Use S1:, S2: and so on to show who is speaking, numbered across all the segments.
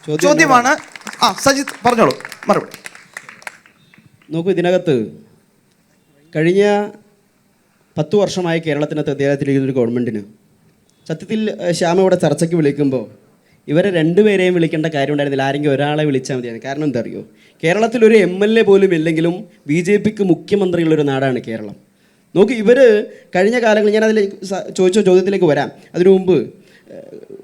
S1: ചോദ്യമാണ്. സജിത്ത് പറഞ്ഞോളൂ മറുപടി.
S2: നോക്കൂ, ഇതിനകത്ത് കഴിഞ്ഞ 10 വർഷമായി കേരളത്തിനകത്ത് അദ്ദേഹത്തിലിരിക്കുന്ന ഒരു ഗവൺമെൻറ്റിന് സത്യത്തിൽ ശ്യാമ ഇവിടെ ചർച്ചയ്ക്ക് വിളിക്കുമ്പോൾ ഇവരെ രണ്ടുപേരെയും വിളിക്കേണ്ട കാര്യം ഉണ്ടായിരുന്നില്ല, ആരെങ്കിലും ഒരാളെ വിളിച്ചാൽ മതിയാണ്. കാരണം എന്താ അറിയോ, കേരളത്തിലൊരു MLA പോലും ഇല്ലെങ്കിലും BJPക്ക് മുഖ്യമന്ത്രിയുള്ളൊരു നാടാണ് കേരളം. നോക്ക്, ഇവർ കഴിഞ്ഞ കാലങ്ങളിൽ, ഞാനതിൽ ചോദിച്ച ചോദ്യത്തിലേക്ക് വരാം, അതിനു മുമ്പ്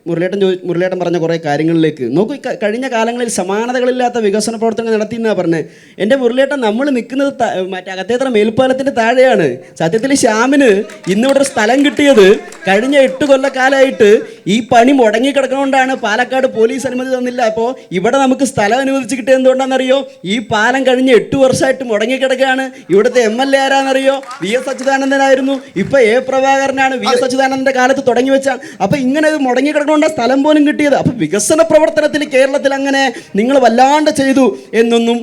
S2: മുരളിയേട്ടൻ പറഞ്ഞ കുറേ കാര്യങ്ങളിലേക്ക് നോക്കൂ. കഴിഞ്ഞ കാലങ്ങളിൽ സമാനതകളില്ലാത്ത വികസന പ്രവർത്തനങ്ങൾ നടത്തിയെന്നാണ് പറഞ്ഞത്. എൻ്റെ മുരളിയേട്ടൻ, നമ്മൾ നിൽക്കുന്നത് മറ്റേ അകത്തേത്ര മേൽപ്പാലത്തിൻ്റെ താഴെയാണ്. സത്യത്തിൽ ശ്യാമിന് ഇന്നിവിടെ ഒരു സ്ഥലം കിട്ടിയത് കഴിഞ്ഞ 8 കൊല്ലക്കാലമായിട്ട് ഈ പണി മുടങ്ങിക്കിടക്കണോണ്ടാണ്. പാലക്കാട് പോലീസ് അനുമതി തന്നില്ല. അപ്പോൾ ഇവിടെ നമുക്ക് സ്ഥലം അനുവദിച്ച് കിട്ടിയത് എന്തുകൊണ്ടാണെന്നറിയോ? ഈ പാലം കഴിഞ്ഞ 8 വർഷമായിട്ട് മുടങ്ങിക്കിടക്കുകയാണ്. ഇവിടുത്തെ MLA ആരാന്നറിയോ? VS അച്യുതാനന്ദനായിരുന്നു. ഇപ്പോൾ A പ്രഭാകരനാണ്. VS അച്യുതാനന്ദൻ്റെ കാലത്ത് തുടങ്ങി വെച്ചാൽ. അപ്പോൾ ഇങ്ങനെ മുടങ്ങിക്കിടക്കണോണ്ട സ്ഥലം പോലും കിട്ടിയത്. അപ്പോൾ വികസന പ്രവർത്തനത്തിൽ കേരളത്തിൽ അങ്ങനെ നിങ്ങൾ വല്ലാണ്ട് ചെയ്തു എന്നൊന്നും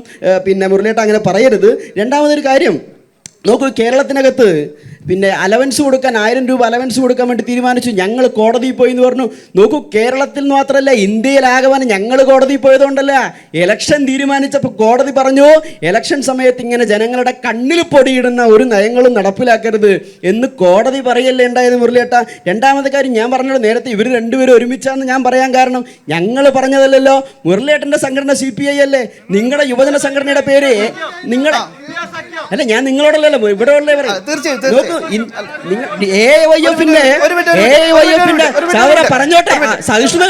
S2: പിന്നെ മുരളിയേട്ടൻ അങ്ങനെ പറയരുത്. രണ്ടാമതൊരു കാര്യം നോക്കൂ, കേരളത്തിനകത്ത് പിന്നെ അലവൻസ് കൊടുക്കാൻ 1000 രൂപ അലവൻസ് കൊടുക്കാൻ വേണ്ടി തീരുമാനിച്ചു. ഞങ്ങൾ കോടതിയിൽ പോയി എന്ന് പറഞ്ഞു. നോക്കൂ, കേരളത്തിൽ മാത്രമല്ല ഇന്ത്യയിലാകവാൻ ഞങ്ങൾ കോടതിയിൽ പോയതുകൊണ്ടല്ല, ഇലക്ഷൻ തീരുമാനിച്ചപ്പോൾ കോടതി പറഞ്ഞു ഇലക്ഷൻ സമയത്ത് ഇങ്ങനെ ജനങ്ങളുടെ കണ്ണിൽ പൊടിയിടുന്ന ഒരു നയങ്ങളും നടപ്പിലാക്കരുത് എന്ന് കോടതി പറയല്ലേ ഉണ്ടായത് മുരളിയേട്ട. രണ്ടാമത്തെ കാര്യം ഞാൻ പറഞ്ഞത്, നേരത്തെ ഇവർ രണ്ടുപേരും ഒരുമിച്ചാന്ന് ഞാൻ പറയാൻ കാരണം ഞങ്ങൾ പറഞ്ഞതല്ലല്ലോ. മുരളിയേട്ടൻ്റെ സംഘടന CPI അല്ലേ? നിങ്ങളുടെ യുവജന സംഘടനയുടെ പേര് നിങ്ങളുടെ അല്ല, ഞാൻ നിങ്ങളോടല്ലോ ഇവിടെ ഉള്ളവർ പറഞ്ഞോട്ടെ. സഹിഷ്ണുത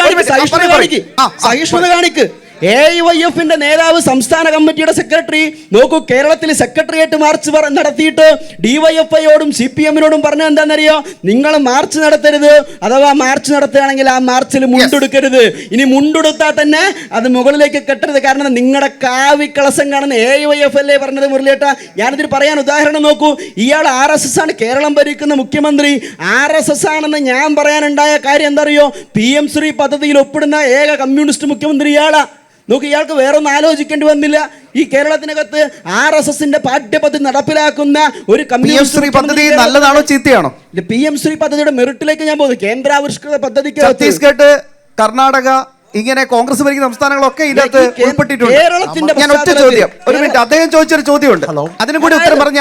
S2: കാണിക്ക്. AYFന്റെ നേതാവ് സംസ്ഥാന കമ്മിറ്റിയുടെ സെക്രട്ടറി നോക്കൂ, കേരളത്തിൽ സെക്രട്ടേറിയറ്റ് മാർച്ച് നടത്തിയിട്ട് DYFIയോടും CPMനോടും പറഞ്ഞ എന്താണെന്നറിയോ? നിങ്ങൾ മാർച്ച് നടത്തരുത്, അഥവാ മാർച്ച് നടത്തുകയാണെങ്കിൽ ആ മാർച്ചിൽ മുണ്ടെടുക്കരുത്. ഇനി മുണ്ടെടുത്താൽ തന്നെ അത് മുകളിലേക്ക് കെട്ടരുത്. കാരണം നിങ്ങളുടെ കാവിക്കളസം കാണുന്ന AYF അല്ലേ പറഞ്ഞത് മുരളിയേട്ട. ഞാനിതിൽ പറയാൻ ഉദാഹരണം നോക്കൂ, ഇയാൾ RSS ആണ്, കേരളം ഭരിക്കുന്ന മുഖ്യമന്ത്രി RSS ആണെന്ന് ഞാൻ പറയാനുണ്ടായ കാര്യം എന്തറിയോ? PM ശ്രീ പദ്ധതിയിൽ ഒപ്പിടുന്ന ഏക കമ്മ്യൂണിസ്റ്റ് മുഖ്യമന്ത്രി ഇയാളാ. നോക്ക്, ഇയാൾക്ക് വേറൊന്നും ആലോചിക്കേണ്ടി വന്നില്ല. ഈ കേരളത്തിനകത്ത് RSSന്റെ പാഠ്യപദ്ധതി നടപ്പിലാക്കുന്ന ഒരു
S1: കമ്മ്യൂണിസ്റ്റ് പദ്ധതി നല്ലതാണോ ചീത്തയാണോ?
S2: PM ശ്രീ പദ്ധതിയുടെ മെറിറ്റിലേക്ക് ഞാൻ പോകുന്നു. കേന്ദ്രാവിഷ്കൃത പദ്ധതിക്ക്
S1: ഛത്തീസ്ഗഡ്, കർണാടക, ഇങ്ങനെ കോൺഗ്രസ് ഭരിക്കുന്ന സംസ്ഥാനങ്ങളൊക്കെ ഇതിനകത്ത് ഉൾപ്പെട്ടിട്ടുണ്ട്. ഞാൻ ഒറ്റ ചോദ്യം, ഒരു മിനിറ്റ്, അദ്ദേഹം ചോദിച്ചൊരു ചോദ്യമുണ്ട്, അതിനും കൂടി ഉത്തരം പറഞ്ഞ്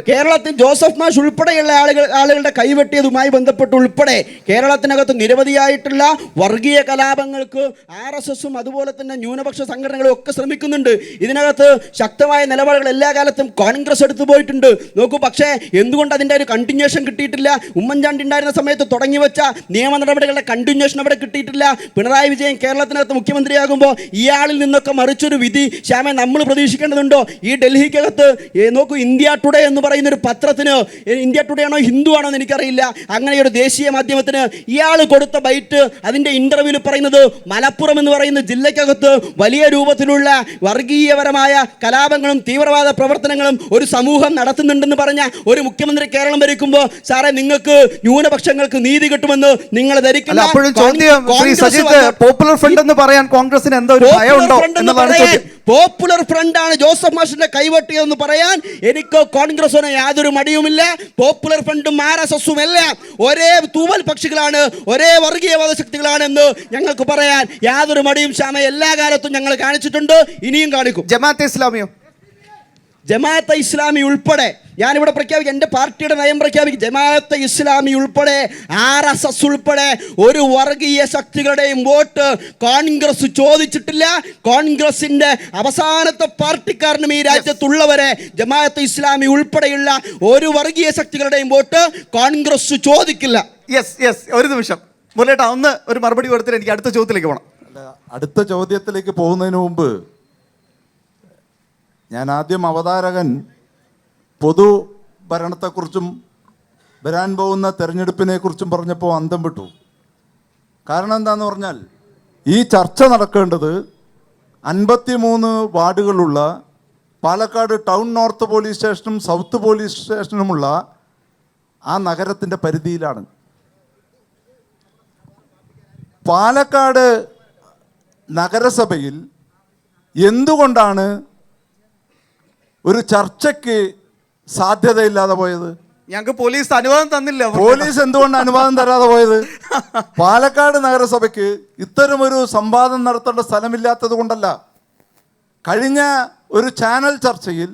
S2: കേരളത്തിൽ ജോസഫ് മാഷ് ഉൾപ്പെടെയുള്ള ആളുകളുടെ കൈവെട്ടിയതുമായി ബന്ധപ്പെട്ട് ഉൾപ്പെടെ കേരളത്തിനകത്ത് നിരവധിയായിട്ടുള്ള വർഗീയ കലാപങ്ങൾക്ക് RSSും അതുപോലെ തന്നെ ന്യൂനപക്ഷ സംഘടനകളും ഒക്കെ ശ്രമിക്കുന്നുണ്ട്. ഇതിനകത്ത് ശക്തമായ നിലപാടുകൾ എല്ലാ കാലത്തും കോൺഗ്രസ് എടുത്തു പോയിട്ടുണ്ട്. നോക്കൂ, പക്ഷേ എന്തുകൊണ്ട് അതിൻ്റെ ഒരു കണ്ടിന്യൂഷൻ കിട്ടിയിട്ടില്ല? ഉമ്മൻചാണ്ടി ഉണ്ടായിരുന്ന സമയത്ത് തുടങ്ങി വെച്ച നിയമ നടപടികളുടെ കണ്ടിന്യൂഷൻ അവിടെ കിട്ടിയിട്ടില്ല. പിണറായി വിജയൻ കേരളത്തിനകത്ത് മുഖ്യമന്ത്രിയാകുമ്പോൾ ഇയാളിൽ നിന്നൊക്കെ മറിച്ചൊരു വിധി ശ്യാമെ നമ്മൾ പ്രതീക്ഷിക്കേണ്ടതുണ്ടോ? ഈ ഡൽഹിക്കകത്ത് നോക്കൂ, ഇന്ത്യ ടുഡേ എന്ന് പറയുന്ന ഒരു പത്രത്തിന്, ഇന്ത്യ ടുഡേ ആണോ ഹിന്ദു ആണോ എന്ന് എനിക്കറിയില്ല, അങ്ങനെ ഒരു ദേശീയ മാധ്യമത്തിന് ഇയാൾ കൊടുത്ത ബൈറ്റ്, അതിൻ്റെ ഇൻ്റർവ്യൂവിൽ പറയുന്നത് മലപ്പുറം എന്ന് പറയുന്ന ജില്ലയ്ക്കകത്ത് വലിയ രൂപത്തിലുള്ള വർഗീയപരമായ കലാപങ്ങളും തീവ്രവാദ പ്രവർത്തനങ്ങളും ഒരു സമൂഹം നടത്തുന്നുണ്ടെന്ന് പറഞ്ഞ ഒരു മുഖ്യമന്ത്രി കേരളം ഭരിക്കുമ്പോൾ സാറേ നിങ്ങൾക്ക് ന്യൂനപക്ഷങ്ങൾക്ക് നീതി കിട്ടുമെന്ന് നിങ്ങൾ ധരിക്കില്ല.
S1: അപ്പോഴും ചോദ്യം, പോപ്പുലർ ഫ്രണ്ട് എന്ന് പറയാൻ കോൺഗ്രസിന് എന്തോ ഒരു ഭയമുണ്ടോ എന്നതാണ് ചോദ്യം.
S2: പോപ്പുലർ ഫ്രണ്ടാണ് ജോസഫ് മാഷിന്റെ കൈവെട്ടിയെന്ന് പറയാൻ എനിക്ക് കോൺഗ്രസിന് യാതൊരു മടിയുമില്ല. പോപ്പുലർ ഫ്രണ്ടും RSSും എല്ലാം ഒരേ തൂവൽ പക്ഷികളാണ്, ഒരേ വർഗീയവാദ ശക്തികളാണെന്ന് ഞങ്ങൾക്ക് പറയാൻ യാതൊരു മടിയും ശ്യാമ എല്ലാ കാലത്തും ഞങ്ങൾ കാണിച്ചിട്ടുണ്ട്, ഇനിയും കാണിക്കും. ജമാഅത്തെ ഇസ്ലാമി ഉൾപ്പെടെ ഞാനിവിടെ പ്രഖ്യാപിക്കും, എൻ്റെ പാർട്ടിയുടെ നയം പ്രഖ്യാപിക്കും. ജമാഅത്തെ ഇസ്ലാമി ഉൾപ്പെടെ RSS ഉൾപ്പെടെ ഒരു വർഗീയ ശക്തികളുടെയും വോട്ട് കോൺഗ്രസ് ചോദിച്ചിട്ടില്ല. കോൺഗ്രസിൻ്റെ അവസാനത്തെ പാർട്ടിക്കാരനും ഈ രാജ്യത്തുള്ളവരെ ജമാഅത്തെ ഇസ്ലാമി ഉൾപ്പെടെയുള്ള ഒരു വർഗീയ ശക്തികളുടെയും വോട്ട് കോൺഗ്രസ് ചോദിക്കില്ല.
S1: ഒരു നിമിഷം മുരളിയേട്ടാ, ഒന്ന് ഒരു മറുപടി കൊടുത്തിട്ട് എനിക്ക് അടുത്ത ചോദ്യത്തിലേക്ക് പോകണം.
S3: അടുത്ത ചോദ്യത്തിലേക്ക് പോകുന്നതിന് മുമ്പ് ഞാൻ ആദ്യം അവതാരകൻ പൊതുഭരണത്തെക്കുറിച്ചും വരാൻ പോകുന്ന തെരഞ്ഞെടുപ്പിനെക്കുറിച്ചും പറഞ്ഞപ്പോൾ അന്തം വിട്ടു. കാരണം എന്താണെന്ന് പറഞ്ഞാൽ ഈ ചർച്ച നടക്കേണ്ടത് 53 വാർഡുകളുള്ള പാലക്കാട് ടൗൺ നോർത്ത് പോലീസ് സ്റ്റേഷനും സൗത്ത് പോലീസ് സ്റ്റേഷനുമുള്ള ആ നഗരത്തിൻ്റെ പരിധിയിലാണ്. പാലക്കാട് നഗരസഭയിൽ എന്തുകൊണ്ടാണ് ഒരു ചർച്ചയ്ക്ക് സാധ്യതയില്ലാതെ പോയത്?
S1: ഞങ്ങൾക്ക് പോലീസ് അനുവാദം തന്നില്ല.
S3: പോലീസ് എന്തുകൊണ്ട് അനുവാദം തരാതെ പോയത്? പാലക്കാട് നഗരസഭയ്ക്ക് ഇത്തരമൊരു സംവാദം നടത്തേണ്ട സ്ഥലമില്ലാത്തത് കൊണ്ടല്ല. കഴിഞ്ഞ ഒരു ചാനൽ ചർച്ചയിൽ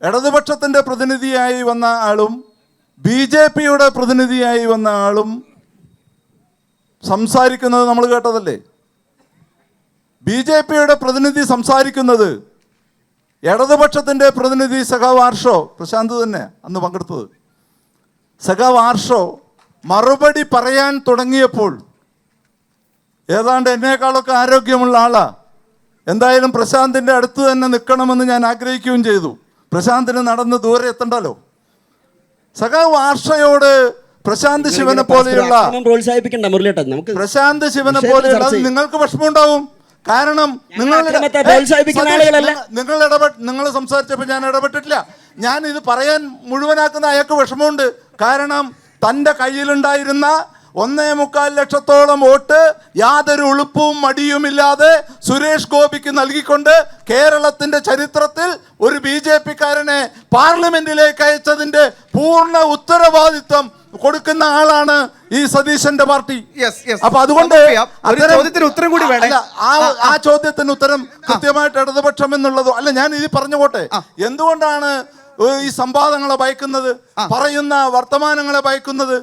S3: ഇടതുപക്ഷത്തിൻ്റെ പ്രതിനിധിയായി വന്ന ആളും BJPയുടെ പ്രതിനിധിയായി വന്ന ആളും സംസാരിക്കുന്നത് നമ്മൾ കേട്ടതല്ലേ? BJPയുടെ പ്രതിനിധി സംസാരിക്കുന്നത് ഇടതുപക്ഷത്തിൻ്റെ പ്രതിനിധി സഖാവ് ആർഷോ, പ്രശാന്ത് തന്നെ അന്ന് പങ്കെടുത്തത്, സഖാവ് ആർഷോ മറുപടി പറയാൻ തുടങ്ങിയപ്പോൾ ഏതാണ്ട് എന്നേക്കാളൊക്കെ ആരോഗ്യമുള്ള ആളാ. എന്തായാലും പ്രശാന്തിൻ്റെ അടുത്ത് തന്നെ നിൽക്കണമെന്ന് ഞാൻ ആഗ്രഹിക്കുകയും ചെയ്തു. പ്രശാന്തിന് നടന്ന് ദൂരെ എത്തണ്ടല്ലോ. സഖാവ് ആർഷയോട് പ്രശാന്ത് ശിവനെ പോലെയുള്ള പ്രശാന്ത് ശിവനെ പോലെയുള്ള നിങ്ങൾക്ക് വിഷമമുണ്ടാവും. കാരണം നിങ്ങൾ സംസാരിച്ചപ്പോൾ ഞാൻ ഇടപെട്ടിട്ടില്ല. ഞാൻ ഇത് പറയാൻ മുഴുവനാക്കുന്ന അയാൾക്ക് വിഷമമുണ്ട്. കാരണം തൻ്റെ കയ്യിലുണ്ടായിരുന്ന 1.25 ലക്ഷത്തോളം വോട്ട് യാതൊരു ഉളുപ്പും മടിയുമില്ലാതെ സുരേഷ് ഗോപിക്ക് നൽകിക്കൊണ്ട് കേരളത്തിന്റെ ചരിത്രത്തിൽ ഒരു BJPക്കാരനെ പാർലമെന്റിലേക്ക് അയച്ചതിന്റെ പൂർണ്ണ ഉത്തരവാദിത്വം കൊടുക്കുന്ന ആളാണ് ഈ സതീശന്റെ പാർട്ടി. അപ്പൊ അതുകൊണ്ട്
S1: ഉത്തരം കൂടി വേണം.
S3: ആ ചോദ്യത്തിന് ഉത്തരം കൃത്യമായിട്ട് ഇടതുപക്ഷം എന്നുള്ളതോ അല്ല. ഞാൻ ഇത് പറഞ്ഞുപോട്ടെ, എന്തുകൊണ്ടാണ് ഈ സംവാദങ്ങളെ ഭയക്കുന്നത്, പറയുന്ന വർത്തമാനങ്ങളെ ഭയക്കുന്നത്?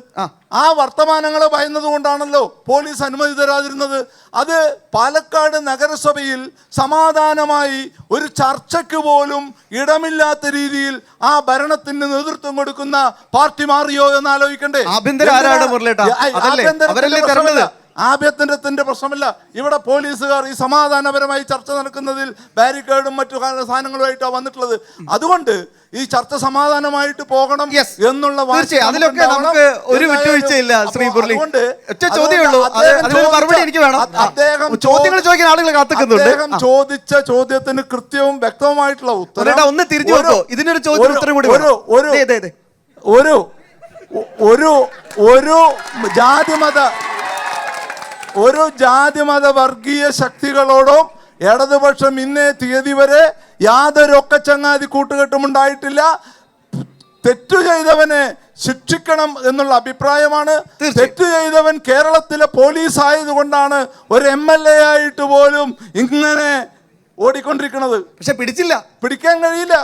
S3: ആ വർത്തമാനങ്ങളെ ഭയന്നത് കൊണ്ടാണല്ലോ പോലീസ് അനുമതി തരാതിരുന്നത്. അത് പാലക്കാട് നഗരസഭയിൽ സമാധാനമായി ഒരു ചർച്ചയ്ക്ക് പോലും ഇടമില്ലാത്ത രീതിയിൽ ആ ഭരണത്തിന് നേതൃത്വം കൊടുക്കുന്ന പാർട്ടി മാറിയോ എന്ന് ആലോചിക്കണ്ടേ? ആഭ്യന്തരത്തിന്റെ പ്രശ്നമല്ല. ഇവിടെ പോലീസുകാർ ഈ സമാധാനപരമായി ചർച്ച നടക്കുന്നതിൽ ബാരിക്കേഡും മറ്റു സാധനങ്ങളുമായിട്ടാണ് വന്നിട്ടുള്ളത്. അതുകൊണ്ട് ഈ ചർച്ച സമാധാനമായിട്ട് പോകണം എന്നുള്ള
S1: അതിലൊക്കെ നമുക്ക് ഒരു വിട്ടുവീഴ്ചയില്ല. ശ്രീ മുരളി, ഒറ്റ ചോദ്യമേ മറുപടി എനിക്ക് വേണം. ചോദ്യങ്ങൾ ചോദിക്കാൻ ആളുകൾ കാത്തിക്കുന്നുണ്ട്.
S3: അദ്ദേഹം ചോദിച്ച ചോദ്യത്തിന് കൃത്യവും വ്യക്തവുമായിട്ടുള്ള ഉത്തരം
S1: ഒന്ന് തിരിഞ്ഞു നോക്കോ. ഇതിനൊരു ചോദ്യം ഉത്തരം കൂടി
S3: ഒരു ജാതിമത വർഗീയ ശക്തികളോടും ഇടതുപക്ഷം ഇന്നേ തീയതി വരെ യാതൊരു ഒക്കച്ചങ്ങാതി കൂട്ടുകെട്ടുമുണ്ടായിട്ടില്ല. തെറ്റു ചെയ്തവനെ ശിക്ഷിക്കണം എന്നുള്ള അഭിപ്രായമാണ്. തെറ്റു ചെയ്തവൻ കേരളത്തിലെ പോലീസ് ആയതുകൊണ്ടാണ് ഒരു MLA ആയിട്ട് പോലും ഇങ്ങനെ ഓടിക്കൊണ്ടിരിക്കുന്നത്.
S1: പക്ഷെ പിടിക്കാൻ
S3: കഴിയില്ല.